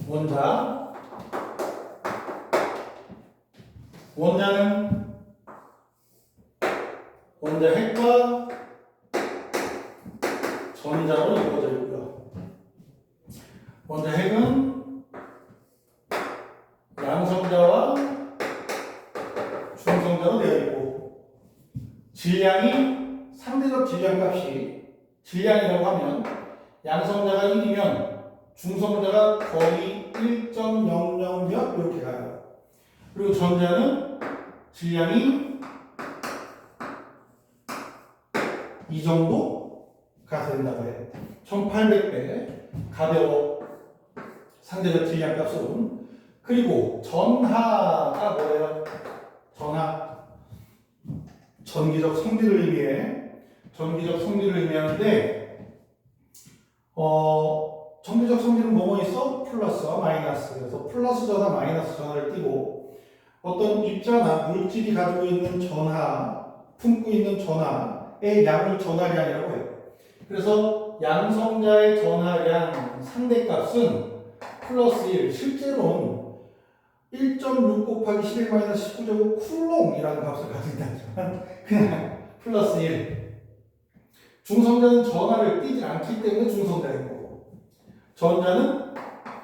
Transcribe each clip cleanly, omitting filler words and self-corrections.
원자. 원자는 원자 핵과 전자로 이루어져 있고요. 원자 핵은 양성자와 중성자로 되어 있고, 질량이 상대적 질량값이 질량이라고 하면 양성자가 1이면 중성자가 거의 1.00 몇 이렇게 가요. 그리고 전자는 질량이 이 정도가 된다고 해요. 1800배 가벼워, 상대적 질량값은. 그리고 전하가 뭐예요? 전하, 전기적 성질을 의미하는데, 전기적 성질은 뭐뭐 있어? 플러스와 마이너스. 그래서 플러스 전하, 마이너스 전하를 띠고, 어떤 입자나 물질이 가지고 있는 전하, 품고 있는 전하의 양을 전하량이라고 해요. 그래서 양성자의 전하량 상대값은 플러스 1, 실제로는 1.6 곱하기 11-19제곱 쿨롱이라는 값을 가진다지만 그냥 플러스 1. 중성자는 전하를 띄지 않기 때문에 중성자인 거고, 전자는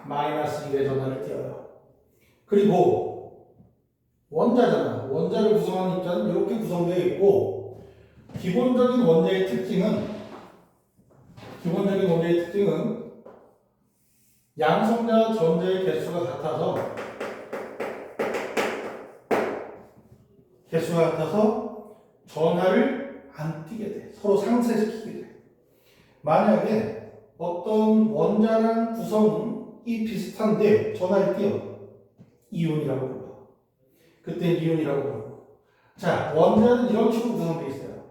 마이너스 1의 전하를 띄어요. 그리고 원자잖아. 원자를 구성하는 입자는 이렇게 구성되어 있고, 기본적인 원자의 특징은 양성자와 전자의 개수가 같아서 전하를 안 띄게 돼. 서로 상쇄시키게 돼. 만약에 어떤 원자랑 구성이 비슷한데 전하를 띄어, 이온이라고 불러. 그때 이온이라고 부르고. 자, 원자는 이런 식으로 구성되어 있어요.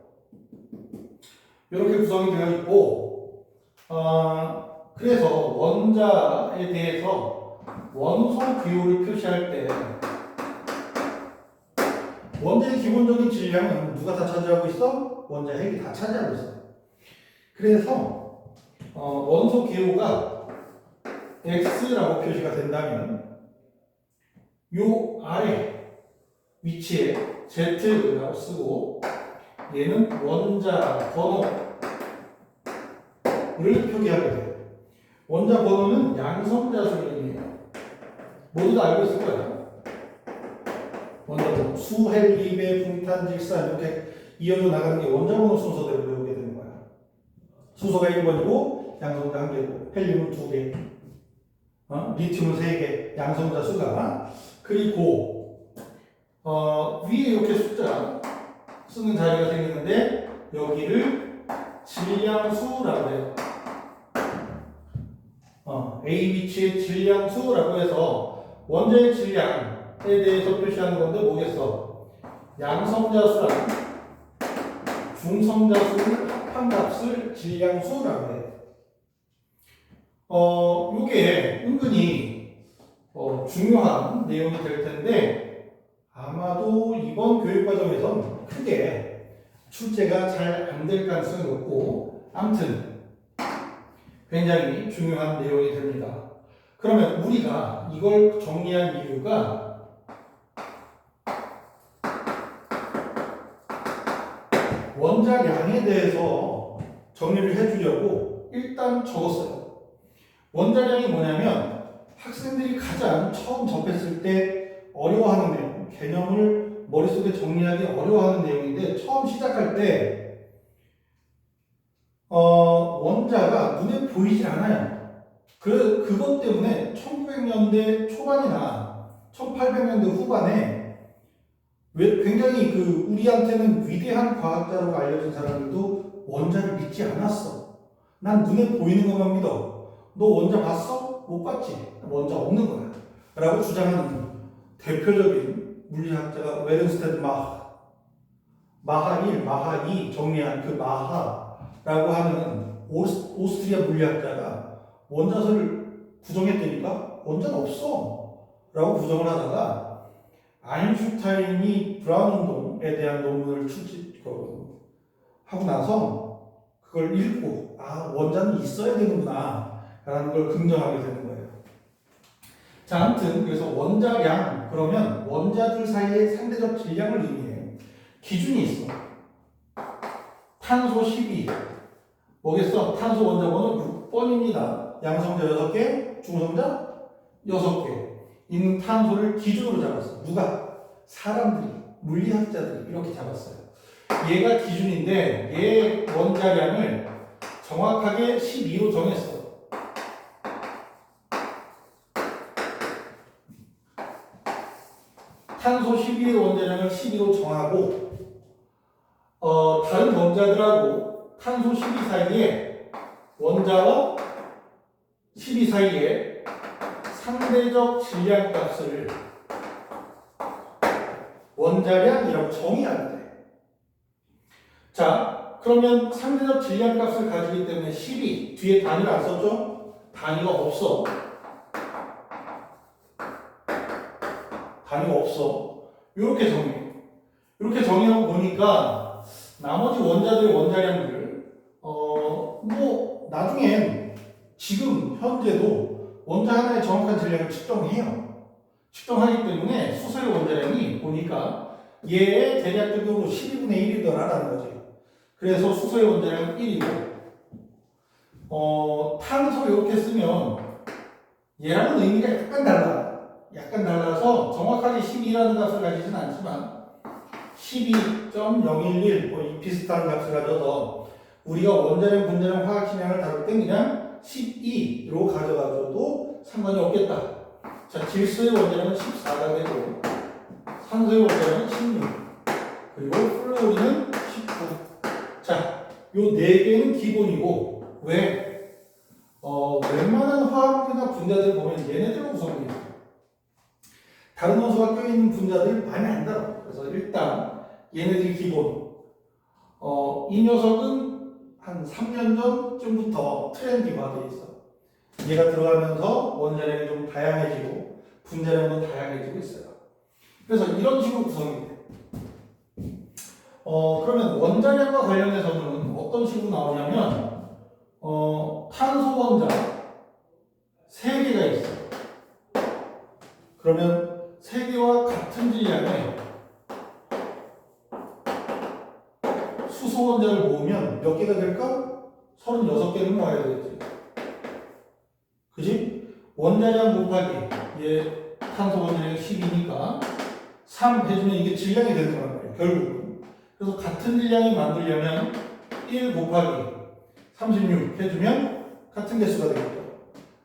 이렇게 구성이 되어 있고, 그래서 원자에 대해서 원소 기호를 표시할 때 원자의 기본적인 질량은 누가 다 차지하고 있어? 원자 핵이 다 차지하고 있어. 그래서 원소 기호가 X라고 표시가 된다면 요 아래 위치에 Z라고 쓰고, 얘는 원자 번호를 표기하게 돼요. 원자 번호는 양성자 수를 의미해요. 모두 다 알고 있을 거야. 원자 번호, 수, 헬, 리베, 붕탄, 질산 이렇게 이어져 나가는 게 원자 번호 순서대로 외우게 되는 거야. 수소가 1번이고 양성자 1개고 헬륨은 2개, 리튬은 3개, 양성자 수가. 그리고 위에 이렇게 숫자 쓰는 자리가 생기는데 여기를 질량수라고 해요. A 위치의 질량수라고 해서 원자의 질량에 대해서 표시하는 건데 뭐겠어? 양성자 수랑 중성자 수를 합한 값을 질량수라고 해요. 요게 은근히 중요한 내용이 될 텐데 아마도 이번 교육과정에선 크게 출제가 잘 안 될 가능성이 높고, 아무튼 굉장히 중요한 내용이 됩니다. 그러면 우리가 이걸 정리한 이유가 원자량에 대해서 정리를 해주려고 일단 적었어요. 원자량이 뭐냐면 학생들이 가장 처음 접했을 때 어려워하는 내용, 개념을 머릿속에 정리하기 어려워하는 내용인데, 처음 시작할 때 원자가 눈에 보이질 않아요. 그것 때문에 1900년대 초반이나 1800년대 후반에 굉장히 우리한테는 위대한 과학자라고 알려진 사람들도 원자를 믿지 않았어. 난 눈에 보이는 것만 믿어. 너 원자 봤어? 못 봤지? 원자 없는 거야. 라고 주장하는 대표적인 물리학자가 웨른스테드 마하 1, 마하 2 정리한 그 마하라고 하는 오스트리아 물리학자가 원자설을 부정했다니까 원자는 없어 라고 부정을 하다가 아인슈타인이 브라운 운동에 대한 논문을 하고 나서 그걸 읽고 원자는 있어야 되는구나 라는 걸 긍정하게 되는 거예요. 자, 아무튼 그래서 원자량 그러면 원자들 사이의 상대적 질량을 의미해. 기준이 있어. 탄소 12. 뭐겠어? 탄소 원자 번호 6번입니다. 양성자 6개, 중성자 6개. 있는 탄소를 기준으로 잡았어. 누가? 사람들이, 물리학자들이 이렇게 잡았어요. 얘가 기준인데 얘 원자량을 정확하게 12로 정했어. 탄소 12의 원자량을 12로 정하고 다른 원자들하고 탄소 12 사이에 원자와 12 사이에 상대적 질량 값을 원자량이라고 정의하면 돼. 자, 그러면 상대적 질량 값을 가지기 때문에 12 뒤에 단위를 안 썼죠? 단위가 없어. 단위가 없어. 이렇게 정해. 이렇게 정의하고 보니까 나머지 원자들의 원자량들 뭐 나중엔 지금 현재도 원자 하나의 정확한 질량을 측정해요. 측정하기 때문에 수소의 원자량이 보니까 얘의 대략적으로 12분의 1이더라라는 거지. 그래서 수소의 원자량은 1이고 탄소 이렇게 쓰면 얘랑은 의미가 약간 달라. 약간 달라서 정확하게 12라는 값을 가지진 않지만 12.011 뭐 비슷한 값을 가져서 우리가 원자량, 분자량, 화학식량을 다룰 때 그냥 12로 가져가줘도 상관이 없겠다. 자, 질소의 원자량은 14가 되고 산소의 원자량은 16 그리고 플루오린은 19. 자, 요 4개는 기본이고 왜? 웬만한 화학이나 분자들 보면 얘네들로 구성되어 있어요. 다른 원소가 껴있는 분자들 많이 안 다뤄. 그래서 일단 얘네들이 기본. 이 녀석은 한 3년 전쯤부터 트렌디화되어 있어. 얘가 들어가면서 원자량이 좀 다양해지고 분자량도 다양해지고 있어요. 그래서 이런 식으로 구성이 돼. 그러면 원자량과 관련해서는 어떤 식으로 나오냐면 탄소 원자 3개가 있어. 그러면 3개와 같은 질량의 수소 원자를 모으면 몇 개가 될까? 36개를 모아야 되겠지. 그지? 원자량 곱하기 얘 탄소 원자량이 10이니까 3 해주면 이게 질량이 되는 거란 말이에요. 결국은. 그래서 같은 질량을 만들려면 1 곱하기 36 해주면 같은 개수가 되겠죠.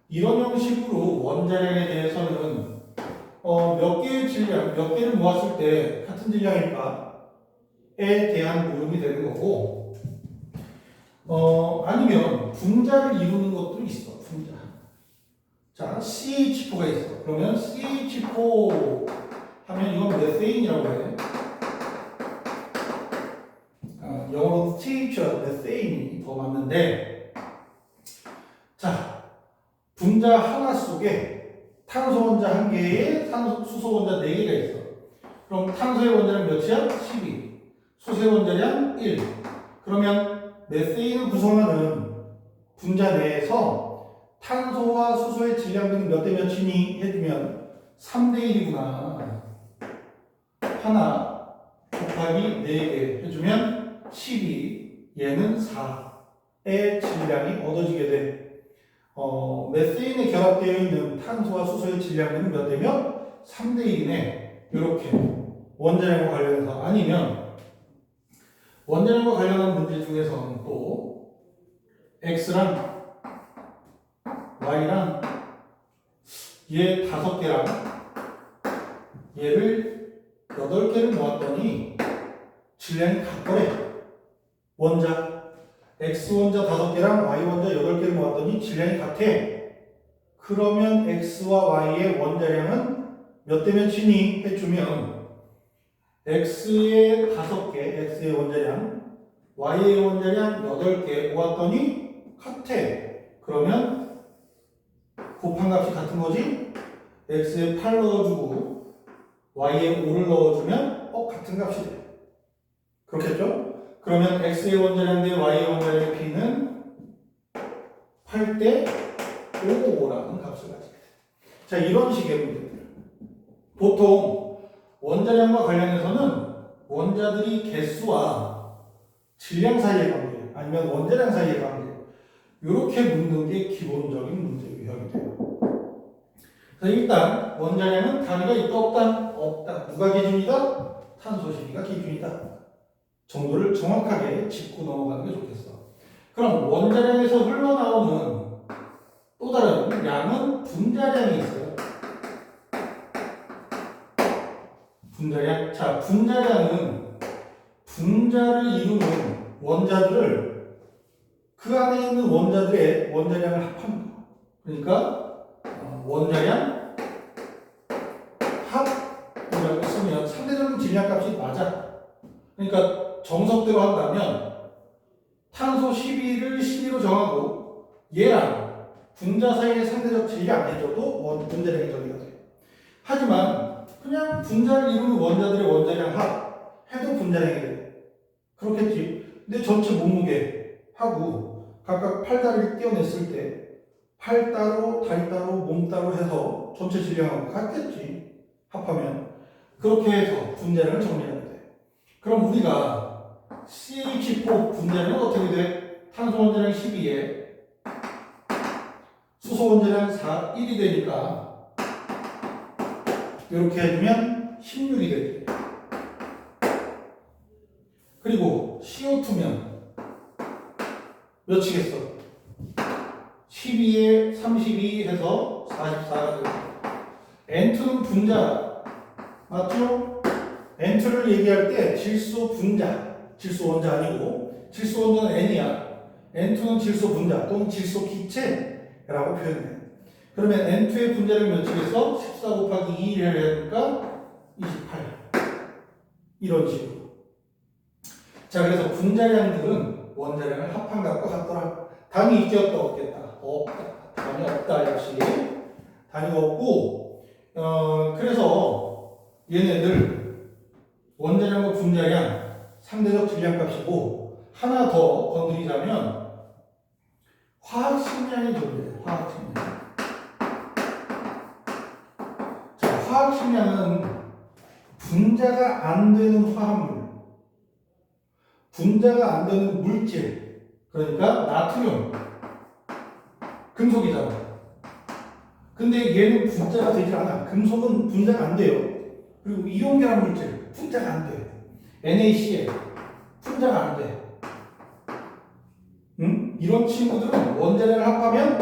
이런 형식으로 원자량에 대해서는 몇 개의 질량, 몇 개를 모았을 때 같은 질량일까에 대한 물음이 되는 거고, 아니면 분자를 이루는 것도 있어. 분자. 자, CH4가 있어. 그러면 CH4 하면 이건 메세인이라고 해. 영어로 TH라서 메세인이 더 맞는데, 자, 분자 하나 속에 탄소 원자 1개에 수소 원자 4개가 있어. 그럼 탄소의 원자량 몇이야? 12. 수소의 원자량 1. 그러면 메세인을 구성하는 분자 내에서 탄소와 수소의 질량들은 몇 대 몇이니 해주면 3대 1이구나. 하나 곱하기 4개 해주면 12. 얘는 4의 질량이 얻어지게 돼. 메세인에 결합되어 있는 탄소와 수소의 질량은 몇 대면 3대 1이네. 이렇게 원자량과 관련해서. 아니면 원자량과 관련한 문제 중에서는 또 X랑 Y랑 얘 5개랑 얘를 8개를 모았더니 질량이 같더래. 원자 X 원자 5개랑 Y 원자 8개를 모았더니 질량이 같아. 그러면 X와 Y의 원자량은 몇 대 몇이니 해주면 X의 5개, X의 원자량, Y의 원자량 8개 모았더니 같아. 그러면 곱한 값이 같은 거지? X에 8 넣어주고 Y에 5를 넣어주면 같은 값이 돼. 그렇겠죠? 그러면 X의 원자량 대 Y의 원자량의 P는 8대 5라는 값을 가지게 돼. 자, 이런 식의 문제들. 보통 원자량과 관련해서는 원자들이 개수와 질량 사이의 관계, 아니면 원자량 사이의 관계, 이렇게 묻는 게 기본적인 문제 유형이 돼요. 그래서 일단 원자량은 단위가 있다 없다? 없다. 누가 기준이다? 탄소 시비가 기준이다. 정도를 정확하게 짚고 넘어가는 게 좋겠어. 그럼 원자량에서 흘러나오는 또 다른 양은 분자량이 있어요. 분자량. 자, 분자량은 분자를 이루는 원자들을 그 안에 있는 원자들의 원자량을 합합니다. 그러니까 원자량 합이라고 쓰면 상대적인 질량값이 맞아. 그러니까 정석대로 한다면 탄소 12를 12로 정하고 얘랑 분자 사이의 상대적 질량 해줘도 분자량이 정의가 돼요. 하지만 그냥 분자를 이루는 원자들의 원자량 합 해도 분자량이 돼. 그렇겠지. 근데 전체 몸무게 하고 각각 팔다리를 떼어냈을 때 팔 따로, 다리 따로, 몸 따로 해서 전체 질량하고 같겠지. 합하면. 그렇게 해서 분자량을 정리하면 돼. 그럼 우리가 CH4 분자량은 어떻게 돼? 탄소 원자량 12에 수소 원자량 1이 되니까 이렇게 해주면 16이 되지. 그리고 CO2면 몇이겠어? 12에 32 해서 44가 되고 N2는 분자 맞죠? N2를 얘기할 때 질소 분자, 질소 원자 아니고 질소 원자는 N이야. N2는 질소 분자 또는 질소 기체라고 표현해. 그러면 N2의 분자량 몇이겠어? 14 곱하기 2를 해야 하니까 28 이런 식으로. 자, 그래서 분자량들은 원자량을 합한 것과 같더라. 단위 있겠다 없겠다? 없다. 단위 없다 역시. 단위가 없고 그래서 얘네들 원자량과 분자량 상대적 질량값이고 하나 더 건드리자면 화학식량이 존재해요. 화학식량. 자, 화학식량은 분자가 안 되는 화합물, 분자가 안 되는 물질, 그러니까 나트륨, 금속이잖아. 근데 얘는 분자가 되질 않아. 금속은 분자가 안 돼요. 그리고 이온결합 물질, 분자가 안 돼. NaCl, 분자가 안 돼. 응? 이런 친구들은 원자량을 합하면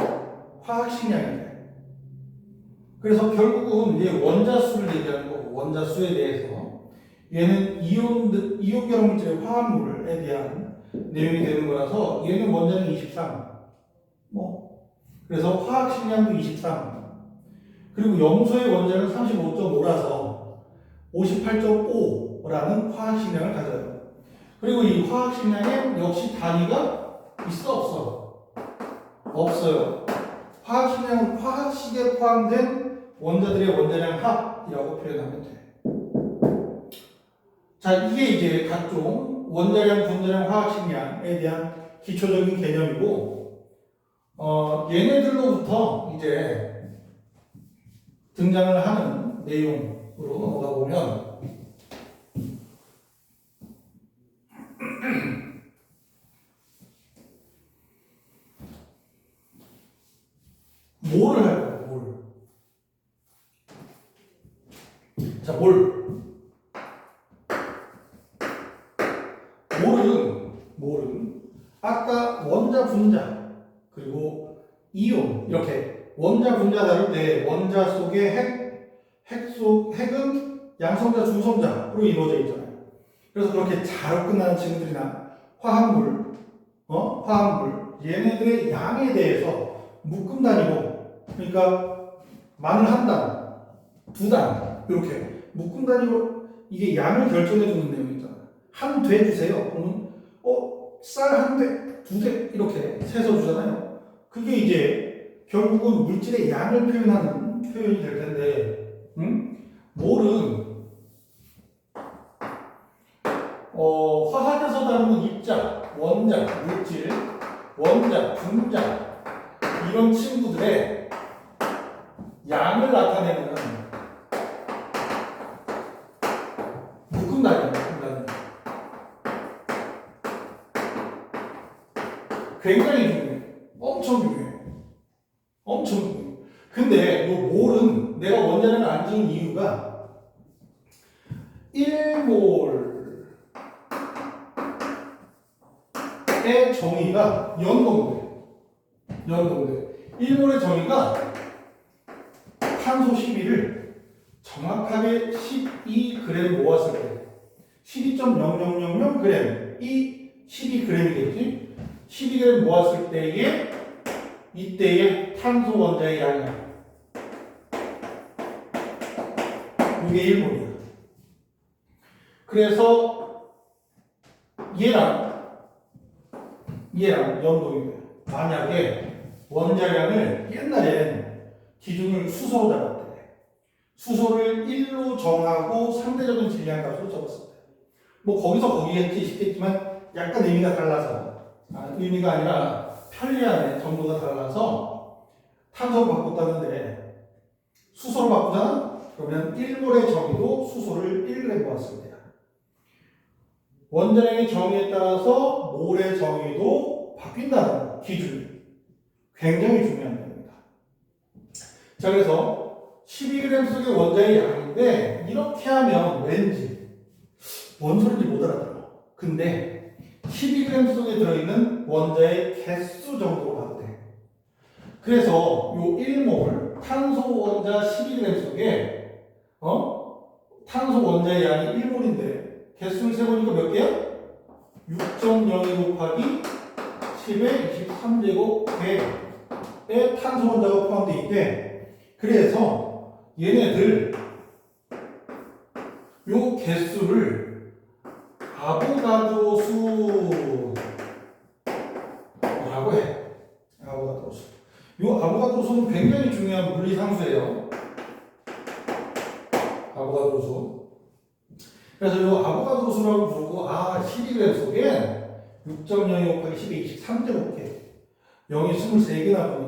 화학식량이 돼. 그래서 결국은 얘 원자수를 얘기하는 거고, 원자수에 대해서 얘는 이온결합 물질의 화합물에 대한 내용이 되는 거라서 얘는 원자량 23. 그래서 화학식량도 23. 그리고 염소의 원자는 35.5라서 58.5라는 화학식량을 가져요. 그리고 이 화학식량에 역시 단위가 있어 없어? 없어요. 화학식량은 화학식에 포함된 원자들의 원자량 합이라고 표현하면 돼. 자, 이게 이제 각종 원자량, 분자량, 화학식량에 대한 기초적인 개념이고 얘네들로부터 이제 등장을 하는 내용으로 넘어가 보면 몰을 할 거예요. 몰. 자, 몰. 몰은 아까 원자, 분자 그리고 이온 이렇게 원자, 분자 다룰 때 원자 속의 핵은 양성자, 중성자로 이루어져 있잖아요. 그래서 그렇게 자로 끝나는 친구들이나 화합물, 얘네들의 양에 대해서 묶음 단위로, 그러니까 마늘 한 단, 두 단, 이렇게 묶음 단위로 이게 양을 결정해 주는 내용이 있잖아요. 한 돼 주세요. 그러면 쌀 한 대, 두 대 이렇게 세서 주잖아요. 그게 이제 결국은 물질의 양을 표현하는 표현이 될 텐데, 몰은 화학에서 다루는 입자, 원자, 물질, 원자, 분자 이런 친구들의 양을 나타내는 묶음단위야, 묶음단위. 굉장히 중요해. 엄청 중요해. 엄청 중요해. 근데 이 몰은 내가 원자량을 안 지은 이유가 1몰의 정의가 연동돼. 연동돼. 1몰의 정의가 탄소 12를 정확하게 12g 모았을 때 12.0000g 이 12g이겠지? 12g 모았을 때에 이때의 탄소 원자의 양이야. 이게 1몰이야. 그래서 얘랑 연동이 돼. 만약에 원자량을 옛날엔 기준을 수소로 잡았대. 수소를 1로 정하고 상대적인 질량값으로 적었을 때. 뭐 거기서 거기겠지 싶겠지만 약간 의미가 달라서 의미가 아니라 편리함의 정도가 달라서 탄소로 바꿨다는데 수소로 바꾸잖아? 그러면 1몰의 정의도 수소를 1g 모았을 때야. 원자량의 정의에 따라서 몰의 정의도 바뀐다는 거, 기준이. 굉장히 중요한 겁니다. 자, 그래서 12g 속의 원자의 양인데 이렇게 하면 왠지 뭔 소리인지 못 알아들어. 근데 12g 속에 들어있는 원자의 개수 정도로 봐도 돼. 그래서 요 1몰 탄소 원자 12g 속에 탄소 원자의 양이 1몰인데 개수를 세보니까 몇 개야? 6.02 곱하기 10의 23제곱 개의 탄소 원자가 포함되어 있대. 그래서 얘네들 요 개수를 아보가드로 수라고 해. 아보가드로 수. 요 아보가드로 수는 굉장히 중요한 물리 상수예요. 아보가드로 수. 그래서 요 아보가드로 수라고 부르고 12g 속에 6.02 곱하기 10의 23제곱개 0이 23개나 보면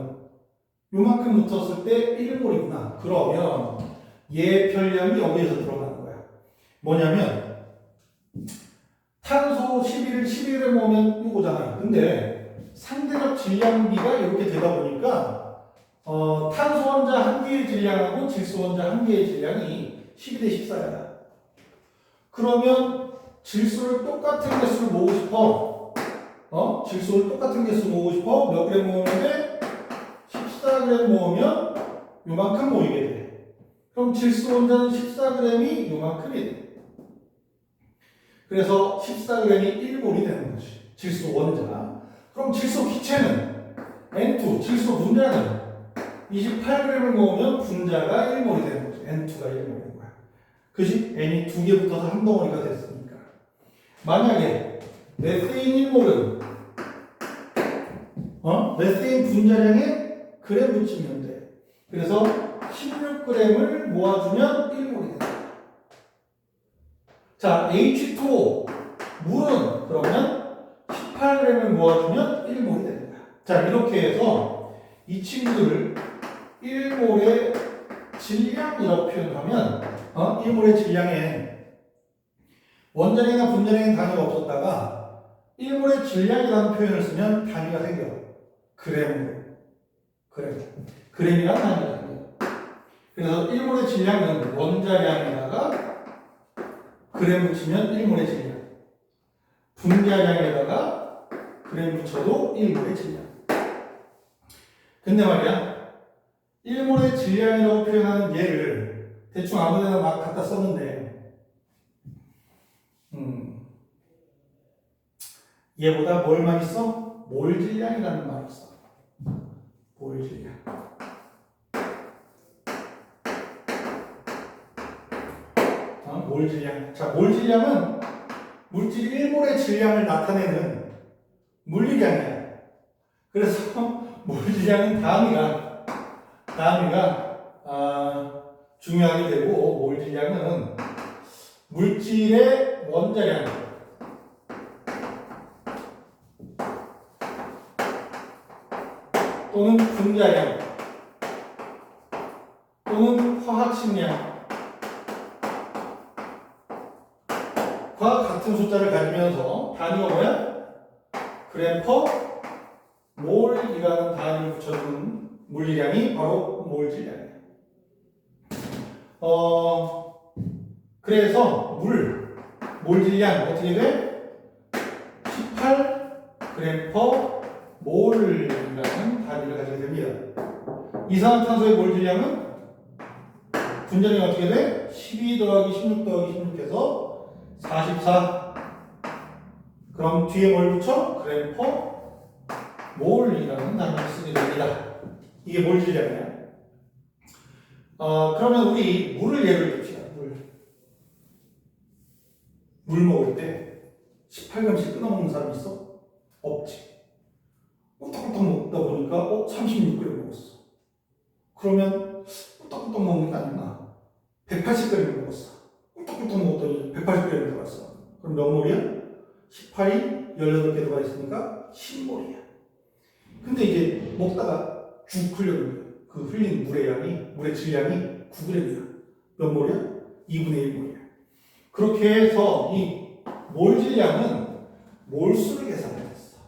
요만큼 붙었을 때 1몰이구나. 그러면 얘 편량이 여기에서 들어가는 거야. 뭐냐면 탄소 11을 11g 모으면 이거잖아. 근데 상대적 질량비가 이렇게 되다 보니까 탄소 원자 한 개의 질량하고 질소 원자 한 개의 질량이 12대 14야. 그러면 질소를 똑같은 개수를 모으고 싶어. 질소를 똑같은 개수 모으고 싶어. 몇 그램 모으면 돼? 14g 모으면 요만큼 모이게 돼. 그럼 질소 원자는 14g이 요만큼이 돼. 그래서 14g이 1몰이 되는 거지. 질소 원자. 그럼 질소 기체는 N2, 질소 분자는 28g을 모으면 분자가 1몰이 되는 거지. N2가 1몰인 거야. 그지? N이 두 개 붙어서 한 덩어리가 됐으니까. 만약에 메세인 1몰은 메세인 분자량에 그램 붙이면 돼. 그래서 16g을 모아주면 1몰이 된다. 자, H2O 물은 그러면 18g을 모아주면 1몰이 된다. 자, 이렇게 해서 이 친구들을 1몰의 질량이라고 표현하면 1몰의 질량에 원자량이나 분자량의 단위가 없었다가 1몰의 질량이라는 표현을 쓰면 단위가 생겨. 그램으로. 그램이라는 단위가 생겨. 그래서 1몰의 질량은 원자량에다가 그램 붙이면 1몰의 질량. 분자량에다가 그램 붙여도 1몰의 질량. 근데 말이야, 1몰의 질량이라고 표현하는 얘를 대충 아무데나 막 갖다 썼는데 얘보다 뭘 많이 써? 몰 질량이라는 말을 써. 몰 질량. 몰 질량. 자, 몰 질량은 물질 1몰의 질량을 나타내는 물리량이야. 그래서 몰 질량은 다음이가 중요하게 되고, 몰 질량은 물질의 원자량 또는 분자량 또는 화학 식량. 과 같은 숫자를 가지면서 단위가 뭐야? 그램 퍼 몰이라는 단위를 붙여주는 물리량이 바로 몰질량이에요. 그래서 몰질량 어떻게 돼? 18g per 몰이라는 단위를 가지게 됩니다. 이산화탄소의 몰질량은 분자량이 어떻게 돼? 12 더하기 16 더하기 16해서 44. 그럼 뒤에 뭘 붙여? g per 몰이라는 단위를 쓰게 됩니다. 이게 몰질량이야. 그러면 우리 물을 예를 듭시다. 물 먹을 때 18g씩 끊어 먹는 사람 있어? 없지. 꿀떡꿀떡 먹다 보니까 36g 먹었어. 그러면 꿀떡꿀떡 먹는 게 아니구나. 180g 먹었어. 꿀떡꿀떡 먹더니 180g 들어갔어. 그럼 몇 몰이야? 18이 18개 들어가 있으니까 10몰이야. 근데 이제 먹다가 죽 흘려는 거야. 그 흘린 물의 질량이 9g이야. 몇 몰이야? 2분의 1몰이야. 그렇게 해서 이 몰질량은 몰수를 계산했어.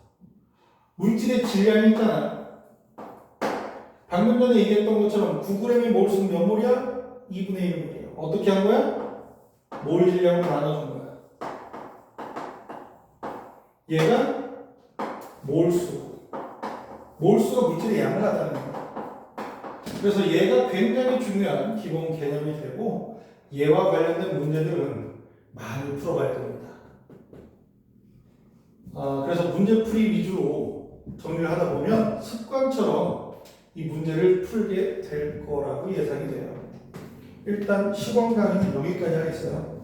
물질의 질량이 있잖아. 방금 전에 얘기했던 것처럼 9g의 몰수는 몇 몰이야? 2분의 1몰이야. 어떻게 한 거야? 몰질량으로 나눠준 거야. 얘가 몰수가 물질의 양을 나타내는 거야. 그래서 얘가 굉장히 중요한 기본 개념이 되고 얘와 관련된 문제들은 많이 풀어봐야 됩니다. 그래서 문제풀이 위주로 정리를 하다 보면 습관처럼 이 문제를 풀게 될 거라고 예상이 돼요. 일단 시범 강의는 여기까지 하겠어요.